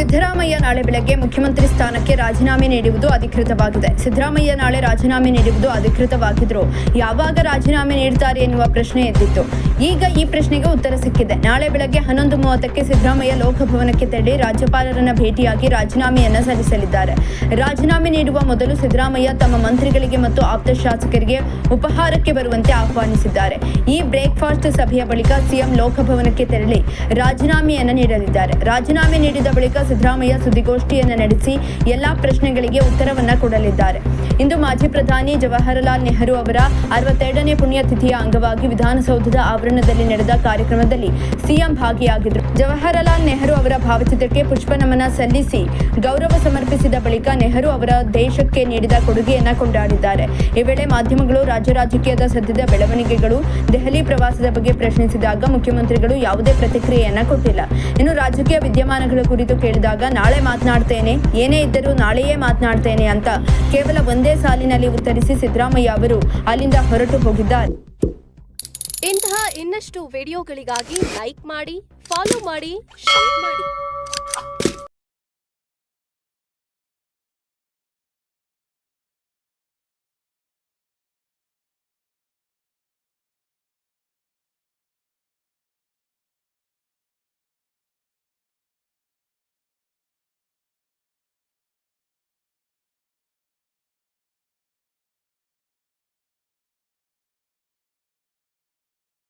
ಸಿದ್ದರಾಮಯ್ಯ ನಾಳೆ ಬೆಳಗ್ಗೆ ಮುಖ್ಯಮಂತ್ರಿ ಸ್ಥಾನಕ್ಕೆ ರಾಜೀನಾಮೆ ನೀಡುವುದು ಅಧಿಕೃತವಾಗಿದೆ. ಸಿದ್ದರಾಮಯ್ಯ ನಾಳೆ ರಾಜೀನಾಮೆ ನೀಡುವುದು ಅಧಿಕೃತವಾಗಿದ್ದರೂ ಯಾವಾಗ ರಾಜೀನಾಮೆ ನೀಡುತ್ತಾರೆ ಎನ್ನುವ ಪ್ರಶ್ನೆ ಎದ್ದಿತ್ತು. ಈಗ ಈ ಪ್ರಶ್ನೆಗೆ ಉತ್ತರ ಸಿಕ್ಕಿದೆ. ನಾಳೆ ಬೆಳಗ್ಗೆ 11:30ಕ್ಕೆ ಸಿದ್ದರಾಮಯ್ಯ ಲೋಕಭವನಕ್ಕೆ ತೆರಳಿ ರಾಜ್ಯಪಾಲರನ್ನ ಭೇಟಿಯಾಗಿ ರಾಜೀನಾಮೆಯನ್ನ ಸಲ್ಲಿಸಲಿದ್ದಾರೆ. ರಾಜೀನಾಮೆ ನೀಡುವ ಮೊದಲು ಸಿದ್ದರಾಮಯ್ಯ ತಮ್ಮ ಮಂತ್ರಿಗಳಿಗೆ ಮತ್ತು ಆಪ್ತ ಶಾಸಕರಿಗೆ ಉಪಹಾರಕ್ಕೆ ಬರುವಂತೆ ಆಹ್ವಾನಿಸಿದ್ದಾರೆ. ಈ ಬ್ರೇಕ್ಫಾಸ್ಟ್ ಸಭೆಯ ಬಳಿಕ ಸಿಎಂ ಲೋಕಭವನಕ್ಕೆ ತೆರಳಿ ರಾಜೀನಾಮೆಯನ್ನ ನೀಡಲಿದ್ದಾರೆ. ರಾಜೀನಾಮೆ ನೀಡಿದ ಬಳಿಕ ಸಿದ್ದರಾಮಯ್ಯ ಸುದ್ದಿಗೋಷ್ಠಿಯನ್ನು ನಡೆಸಿ ಎಲ್ಲಾ ಪ್ರಶ್ನೆಗಳಿಗೆ ಉತ್ತರವನ್ನ ಕೊಡಲಿದ್ದಾರೆ. ಇಂದು ಮಾಜಿ ಪ್ರಧಾನಿ ಜವಾಹರಲಾಲ್ ನೆಹರು ಅವರ 62ನೇ ಪುಣ್ಯತಿಥಿಯ ಅಂಗವಾಗಿ ವಿಧಾನಸೌಧದ ಆವರಣದಲ್ಲಿ ನಡೆದ ಕಾರ್ಯಕ್ರಮದಲ್ಲಿ ಸಿಎಂ ಭಾಗಿಯಾಗಿದ್ದರು. ಜವಾಹರಲಾಲ್ ನೆಹರು ಅವರ ಭಾವಚಿತ್ರಕ್ಕೆ ಪುಷ್ಪ ನಮನ ಸಲ್ಲಿಸಿ ಗೌರವ ಸಮರ್ಪಿಸಿದ ಬಳಿಕ ನೆಹರು ಅವರ ದೇಶಕ್ಕೆ ನೀಡಿದ ಕೊಡುಗೆಯನ್ನ ಕೊಂಡಾಡಿದ್ದಾರೆ. ಈ ವೇಳೆ ಮಾಧ್ಯಮಗಳು ರಾಜ್ಯ ರಾಜಕೀಯದ ಸದ್ಯದ ಬೆಳವಣಿಗೆಗಳು, ದೆಹಲಿ ಪ್ರವಾಸದ ಬಗ್ಗೆ ಪ್ರಶ್ನಿಸಿದಾಗ ಮುಖ್ಯಮಂತ್ರಿಗಳು ಯಾವುದೇ ಪ್ರತಿಕ್ರಿಯೆಯನ್ನ ಕೊಟ್ಟಿಲ್ಲ. ಇನ್ನು ರಾಜಕೀಯ ವಿದ್ಯಮಾನಗಳ ಕುರಿತು ಕೇಳಿದಾಗ ನಾಳೆ ಮಾತನಾಡ್ತೇನೆ, ಏನೇ ಇದ್ದರೂ ನಾಳೆಯೇ ಮಾತನಾಡ್ತೇನೆ ಅಂತ ಕೇವಲ ಒಂದೇ ಸಾಲಿನಲ್ಲಿ ಉತ್ತರಿಸಿ ಸಿದ್ದರಾಮಯ್ಯ ಅವರು ಅಲ್ಲಿಂದ ಹೊರಟು ಹೋಗಿದ್ದಾರೆ. ಇಂತಹ ಇನ್ನಷ್ಟು ವಿಡಿಯೋಗಳಿಗಾಗಿ ಲೈಕ್ ಮಾಡಿ, ಫಾಲೋ ಮಾಡಿ, ಶೇರ್ ಮಾಡಿ.